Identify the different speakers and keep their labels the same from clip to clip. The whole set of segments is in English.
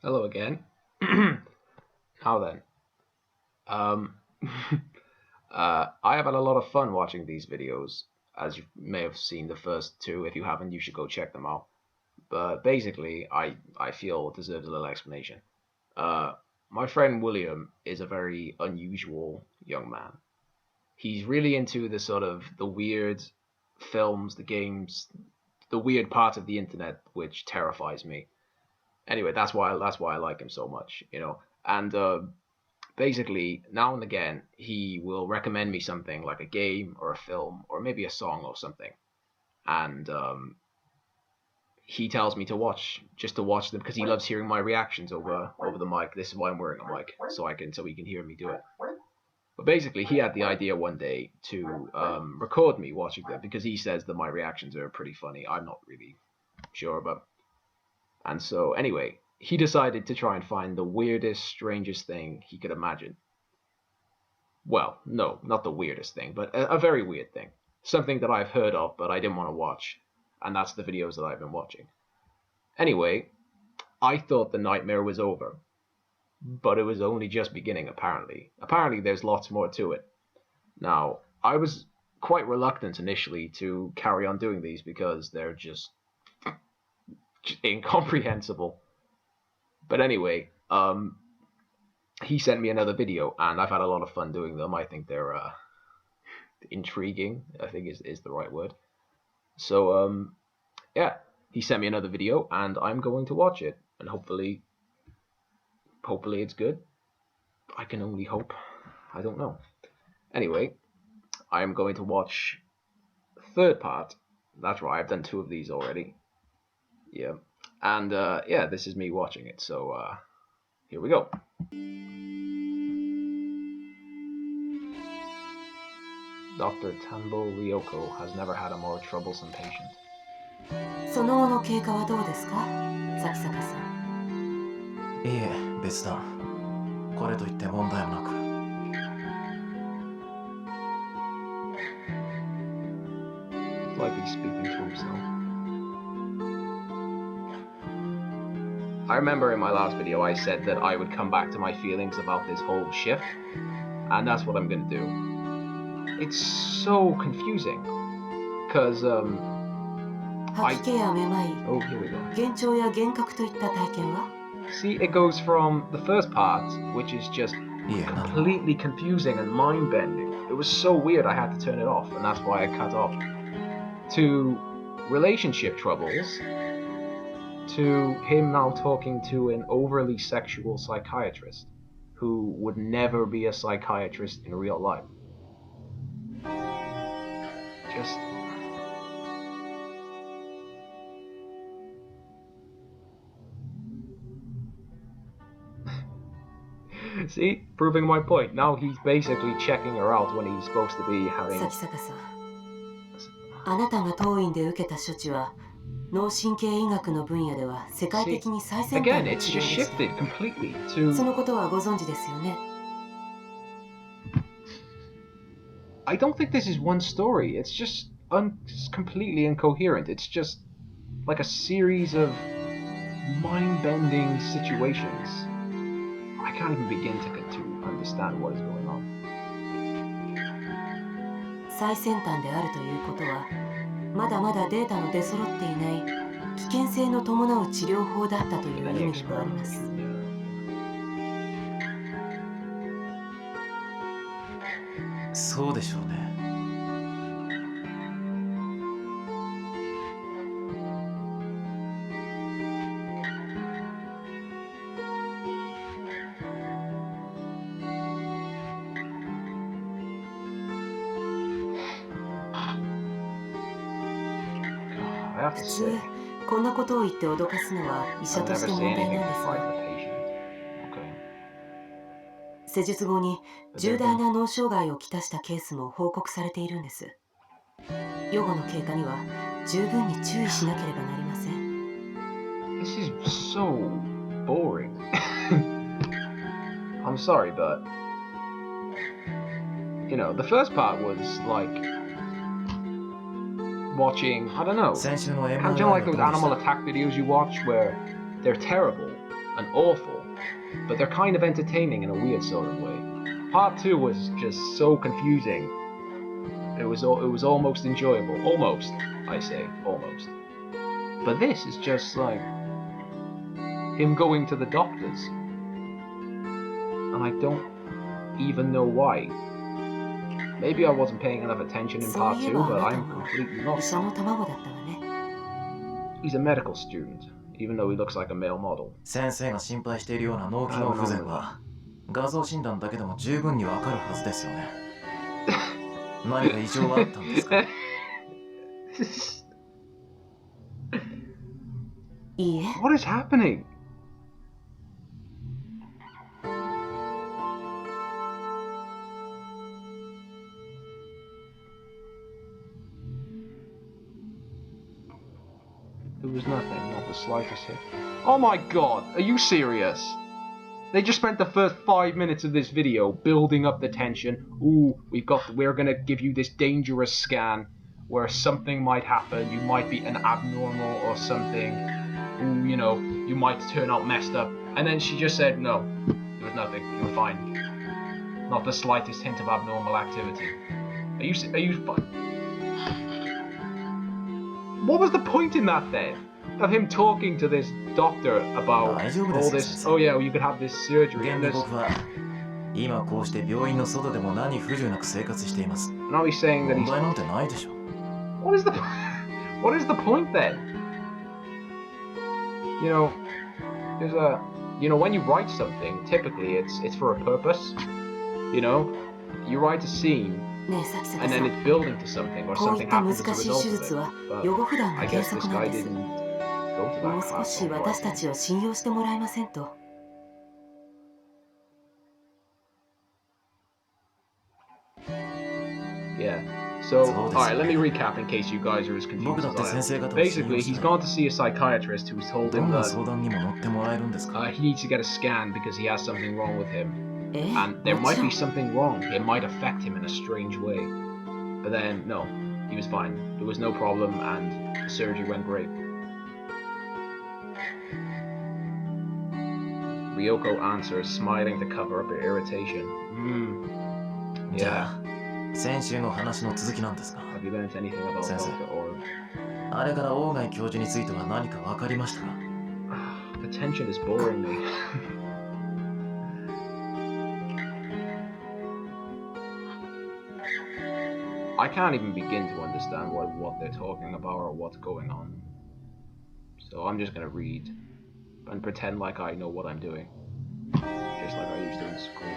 Speaker 1: Hello again. Now then, um, I have had a lot of fun watching these videos. As you may have seen the first two. If you haven't, you should go check them out. But basically, I feel it deserves a little explanation. Uh, my friend William is a very unusual young man. He's really into the sort of the weird films, the games, the weird part of the internet, which terrifies me. Anyway, that's why I like him so much, you know. And basically, now and again, he will recommend me something like a game or a film or maybe a song or something, and he tells me to watch just to watch them because he loves hearing my reactions over the mic. This is why I'm wearing a mic so he can hear me do it. But basically, he had the idea one day to record me watching them because he says that my reactions are pretty funny. I'm not really sure, but and so anyway, he decided to try and find the weirdest, strangest thing he could imagine. Well, no, not the weirdest thing, but a very weird thing. Something that I've heard of, but I didn't want to watch. And that's the videos that I've been watching. Anyway, I thought the nightmare was over. But it was only just beginning, apparently. Apparently, there's lots more to it. Now, I was quite reluctant initially to carry on doing these because they're just incomprehensible. But anyway, he sent me another video, and I've had a lot of fun doing them. I think they're intriguing, I think is the right word. So yeah, he sent me another video, and I'm going to watch it, and hopefully it's good. I can only hope. I don't know. Anyway, I'm going to watch the third part. That's right, I've done two of these already. Yeah, and yeah, this is me watching it. So here we go. Dr. Tanbo Ryoko has never had a more troublesome patient.
Speaker 2: その後の経過はどうですか、崎坂さん。
Speaker 3: いいえ、別段。これといって問題もなく。
Speaker 1: It's like he's speaking to himself. I remember in my last video I said that I would come back to my feelings about this whole shift, and that's what I'm gonna do. It's so confusing, because
Speaker 2: 吐き気やめまい、
Speaker 1: oh, here we go.
Speaker 2: 幻聴や幻覚といった体験は？
Speaker 1: See, it goes from the first part, which is just completely confusing and mind-bending. It was so weird I had to turn it off, and that's why I cut off. To relationship troubles, to him now talking to an overly sexual psychiatrist who would never be a psychiatrist in real life. Just... See? Proving my point. Now he's basically checking her out when he's supposed to be having...
Speaker 2: 崎坂さん、あなたが当院で受けた処置は脳神経医学の分野では世界的に最先端の治療でした。そのことはご存知ですよね。
Speaker 1: I don't think this is one story. It's just completely incoherent. It's just like a series of mind-bending situations. I can't even begin to understand what is going on.
Speaker 2: 最先端であるということは、まだまだデータの出揃っていない危険性の伴う治療法だったという意味でもあります。
Speaker 3: そうでしょうね。
Speaker 2: 普通、こんなことを言って脅かすのは医者として問題なんですが、施術後に重大な脳障害をきたしたケースも報告されているんです。予後の経過には十分に注意しなければなりません。
Speaker 1: This is so boring. I'm sorry, but you know, the first part was like watching, I don't know, kind of like those animal attack videos you watch where they're terrible, and awful, but they're kind of entertaining in a weird sort of way. Part 2 was just so confusing. It was almost enjoyable. Almost, I say, almost. But this is just like him going to the doctors. And I don't even know why. Maybe I wasn't paying enough attention in part 2, but I'm completely lost. He's a medical student, even though he looks like a male model.
Speaker 3: 先生が心配しているような脳機能不全は画像診断だけでも十分にわかるはずですよね。何か異常はあったんですか？
Speaker 2: いいえ。
Speaker 1: What is happening? There was nothing, not the slightest hit. Oh my god, are you serious? They just spent the first 5 minutes of this video building up the tension. Ooh, we're gonna give you this dangerous scan where something might happen. You might be an abnormal or something. Ooh, you know, you might turn out messed up. And then she just said, no, there was nothing. You were fine. Not the slightest hint of abnormal activity. Are you fine? What was the point in that then? Of him talking to this doctor about all this, oh yeah, you could have this surgery and this... And now he's saying that he's... What is the point then? You know, there's a... You know, when you write something, typically it's for a purpose. You know, you write a scene, and then it's building to something, or something happens as a result of it. But I guess this guy didn't go to that class. Yeah. So, alright, let me recap in case you guys are as confused as I am. Basically, he's gone to see a psychiatrist who's told him that he needs to get a scan because he has something wrong with him. And there might be something wrong. It might affect him in a strange way. But then, no, he was fine. There was no problem, and the surgery went great. Ryoko answers, smiling to cover up her irritation. Yeah. Have you learned anything about Dr. Orb? The tension is boring me. I can't even begin to understand what they're talking about or what's going on. So I'm just gonna read and pretend like I know what I'm doing. Just like I used to in school.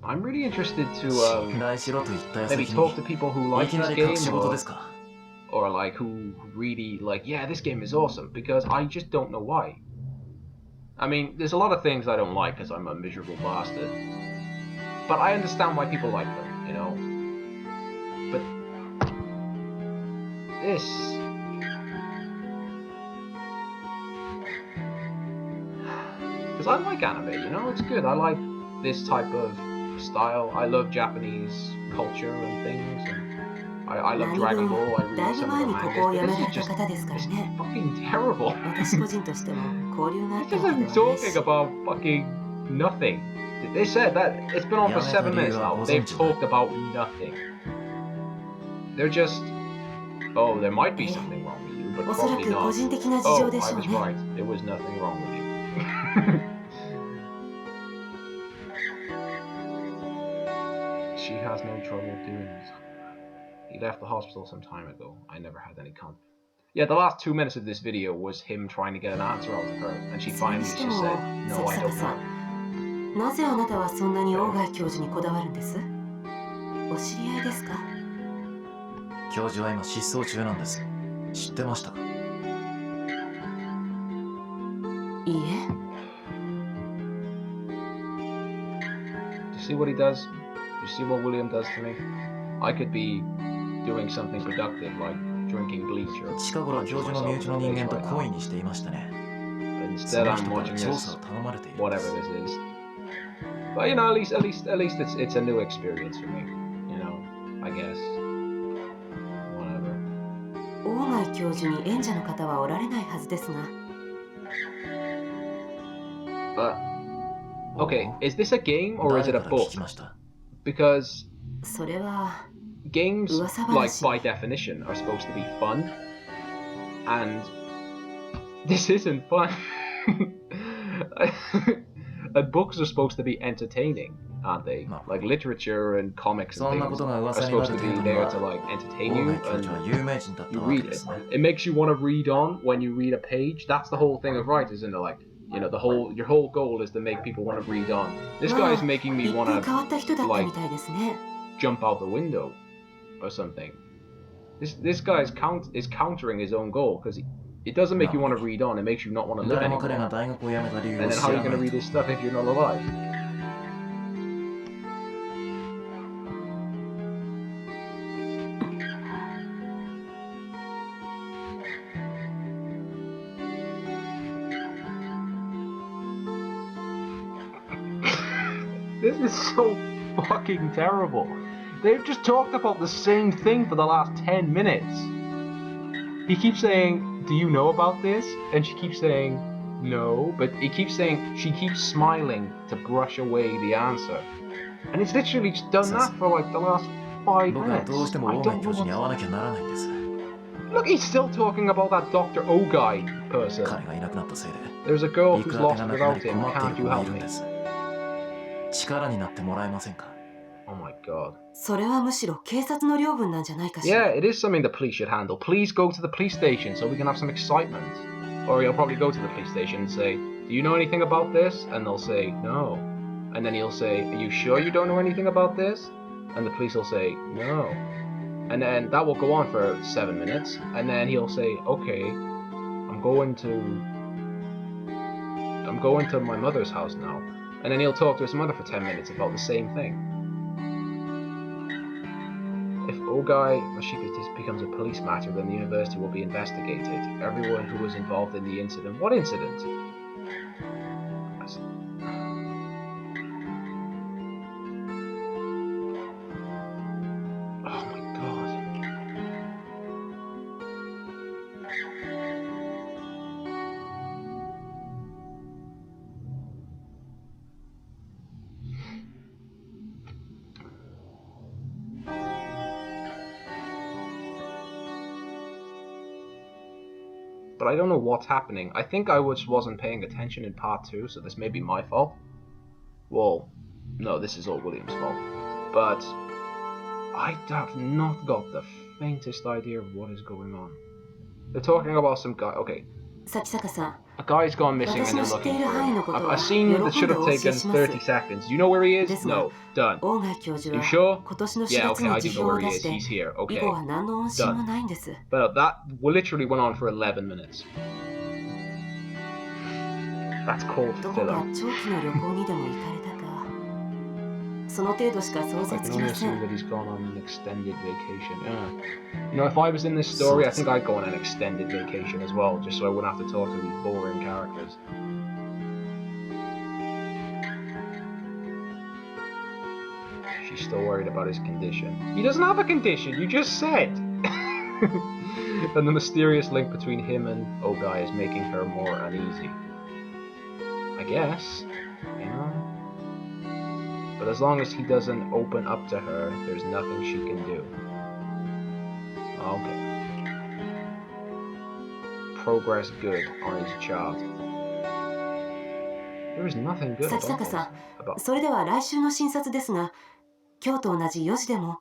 Speaker 1: I'm really interested to maybe talk to people who like this game or like who really like, yeah, this game is awesome, because I just don't know why. I mean, there's a lot of things I don't like because I'm a miserable bastard, but I understand why people like them, you know. But this... Because I like anime, you know, it's good. I like this type of style. I love Japanese culture and things, and I love Dragon Ball. I read some of the mangas, but this is just fucking terrible. This isn't talking about fucking nothing. They said that it's been on for 7 minutes now. They've talked about nothing. They're just, oh, there might be something wrong with you, but probably not. Oh, I was right. There was nothing wrong with you. She has no trouble doing this. He left the hospital some time ago. I never had any contact. Yeah, the last 2 minutes of this video was him trying to get an answer out of her, and she finally just said, no, I don't know. You see what he does? You see what William does to me? I could be doing something productive, like drinking bleach or
Speaker 3: 近頃教授の身内の人間と懇意にしていましたね。そ
Speaker 1: Instead,
Speaker 3: の
Speaker 1: I'm
Speaker 3: 人から
Speaker 1: watching
Speaker 3: 調
Speaker 1: this,
Speaker 3: 査を頼まれているんで
Speaker 1: whatever
Speaker 3: す。
Speaker 1: this is. But you know, at least it's a new experience for me. You know, I guess. Whatever.
Speaker 2: 大貝教授に縁者の方はおられないはずですが。
Speaker 1: But okay, is this a game or is it
Speaker 3: 誰
Speaker 1: a
Speaker 3: から聞
Speaker 1: book?
Speaker 3: きました？
Speaker 1: Because
Speaker 2: それは
Speaker 1: games,
Speaker 2: 噂
Speaker 1: like
Speaker 2: 話。
Speaker 1: by definition, are supposed to be fun, and this isn't fun. And books are supposed to be entertaining, aren't they?
Speaker 3: No.
Speaker 1: Like literature and comics and
Speaker 3: そんな
Speaker 1: things
Speaker 3: ことが
Speaker 1: are
Speaker 3: 噂にな
Speaker 1: supposed
Speaker 3: る
Speaker 1: to be
Speaker 3: 程度に
Speaker 1: there
Speaker 3: は
Speaker 1: to like entertain
Speaker 3: 大
Speaker 1: you,
Speaker 3: 貝教授は
Speaker 1: and
Speaker 3: 有名人だっ
Speaker 1: you
Speaker 3: たわけ
Speaker 1: read
Speaker 3: で
Speaker 1: it.
Speaker 3: すね。
Speaker 1: It makes you want to read on when you read a page. That's the whole thing of writers, isn't it? Like, you know, your whole goal is to make people want to read on. This
Speaker 2: ま
Speaker 1: guy's
Speaker 2: あ
Speaker 1: making me
Speaker 2: 一
Speaker 1: want
Speaker 2: 風
Speaker 1: to
Speaker 2: 変わった人だった
Speaker 1: like
Speaker 2: みたいですね。
Speaker 1: jump out the window or something. This guy is countering his own goal because it doesn't make you want to read on. It makes you not want to live
Speaker 3: 誰も彼
Speaker 1: anymore.
Speaker 3: が大学を辞めた理由
Speaker 1: And
Speaker 3: を
Speaker 1: then
Speaker 3: 知
Speaker 1: how are
Speaker 3: ら
Speaker 1: you
Speaker 3: な
Speaker 1: going to
Speaker 3: い
Speaker 1: read
Speaker 3: と。
Speaker 1: his stuff if you're not alive? This is so fucking terrible. They've just talked about the same thing for the last 10 minutes. He keeps saying, do you know about this? And she keeps saying, no. But he keeps saying, she keeps smiling to brush away the answer. And it's literally just done that for like the last 5
Speaker 3: 僕は
Speaker 1: minutes.
Speaker 3: どうしても
Speaker 1: I
Speaker 3: 大貝
Speaker 1: don't
Speaker 3: 教
Speaker 1: know
Speaker 3: 授に会わ
Speaker 1: what...
Speaker 3: なきゃならないんです。
Speaker 1: Look, he's still talking about that Dr. O-guy person.
Speaker 3: 彼がいなくなったせいで、
Speaker 1: There's a girl
Speaker 3: い
Speaker 1: who's
Speaker 3: くら手
Speaker 1: lost
Speaker 3: がなくな
Speaker 1: without
Speaker 3: り
Speaker 1: him.
Speaker 3: 困ってい
Speaker 1: Can't
Speaker 3: る
Speaker 1: you
Speaker 3: 子がい
Speaker 1: help
Speaker 3: るん
Speaker 1: me?
Speaker 3: です。力になってもらえませんか？
Speaker 1: Oh my god.
Speaker 2: それはむしろ警察の領分なんじゃないかし
Speaker 1: Yeah,
Speaker 2: ら。
Speaker 1: it is something the police should handle. Please go to the police station so we can have some excitement. Or he'll probably go to the police station and say, do you know anything about this? And they'll say, no. And then he'll say, are you sure you don't know anything about this? And the police will say, no. And then that will go on for 7 minutes. And then he'll say, okay, I'm going to my mother's house now. And then he'll talk to his mother for 10 minutes about the same thing. If Ogai Mashika becomes a police matter, then the university will be investigated. Everyone who was involved in the incident. What incident? Oh my god. But I don't know what's happening. I think I wasn't paying attention in part 2, so this may be my fault. Well, no, this is all William's fault. But I have not got the faintest idea of what is going on. They're talking about some guy. Okay.
Speaker 2: 崎坂さん、
Speaker 1: A guy's gone missing and they're looking for him. A scene that should have taken 30 seconds. You know where he is? No. Done.
Speaker 2: 大貝教授
Speaker 1: You
Speaker 2: は
Speaker 1: sure?
Speaker 2: 今年の
Speaker 1: Yeah,
Speaker 2: 4月
Speaker 1: okay,
Speaker 2: に
Speaker 1: I
Speaker 2: 辞
Speaker 1: do
Speaker 2: 表
Speaker 1: know
Speaker 2: を
Speaker 1: where he
Speaker 2: 出
Speaker 1: is.
Speaker 2: して
Speaker 1: He's here.
Speaker 2: 以
Speaker 1: Okay.
Speaker 2: 後は何の音信もないんです。
Speaker 1: But that literally went on for 11 minutes. That's called
Speaker 2: どこか
Speaker 1: filler.
Speaker 2: 長期の旅行にでも行かれたか、その程度しか想
Speaker 1: I
Speaker 2: 像
Speaker 1: can
Speaker 2: つき
Speaker 1: only
Speaker 2: ませ
Speaker 1: assume
Speaker 2: ん。
Speaker 1: that he's gone on an extended vacation. Yeah. You know, if I was in this story, I think I'd go on an extended vacation as well, just so I wouldn't have to talk to these boring characters. She's still worried about his condition. He doesn't have a condition, you just said! And the mysterious link between him and Ogai is making her more uneasy. I guess, you know? But as long as he doesn't open up to her, there's nothing she can do. Okay. Progress good on his chart. There is nothing good
Speaker 2: 崎
Speaker 1: about
Speaker 2: 坂さ
Speaker 1: this.
Speaker 2: ん、それでは来週の診察ですが、今日と同じ4時でも。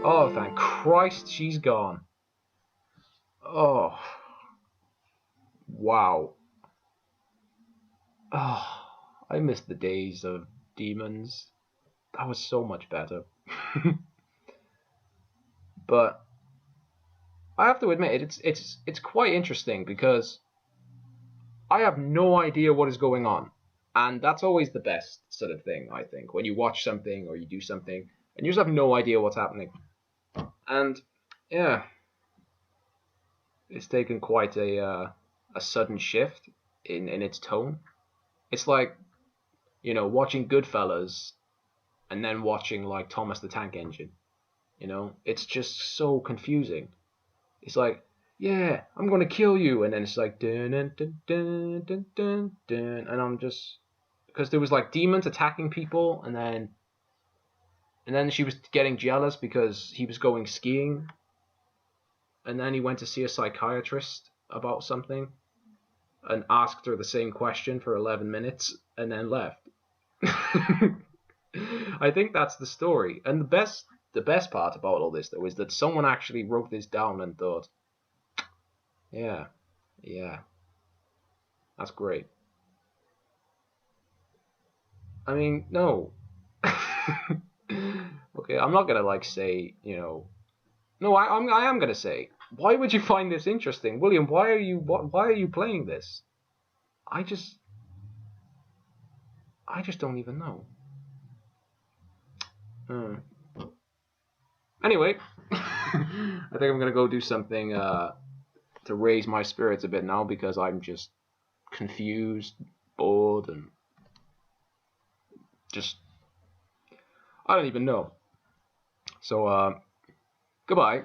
Speaker 1: Oh, thank Christ, she's gone. Oh. Wow. Oh, I miss the days of demons. That was so much better. But I have to admit, it's quite interesting because I have no idea what is going on. And that's always the best sort of thing, I think, when you watch something or you do something and you just have no idea what's happening. And yeah, it's taken quite a sudden shift in its tone. It's like, you know, watching Goodfellas and then watching like Thomas the Tank Engine. You know, it's just so confusing. It's like, yeah, I'm gonna kill you, and then it's like dun dun dun dun dun dun, dun. And I'm just, because there was like demons attacking people, and then she was getting jealous because he was going skiing, and then he went to see a psychiatrist about something, and asked her the same question for 11 minutes, and then left. I think that's the story, and the best part about all this though is that someone actually wrote this down and thought, yeah, that's great. I mean, no. Okay, I'm not gonna like say, you know, no, I am gonna say, why would you find this interesting, William? Why are you playing this? I just don't even know. Anyway, I think I'm gonna go do something to raise my spirits a bit now because I'm just confused, bored, and just I don't even know. So goodbye.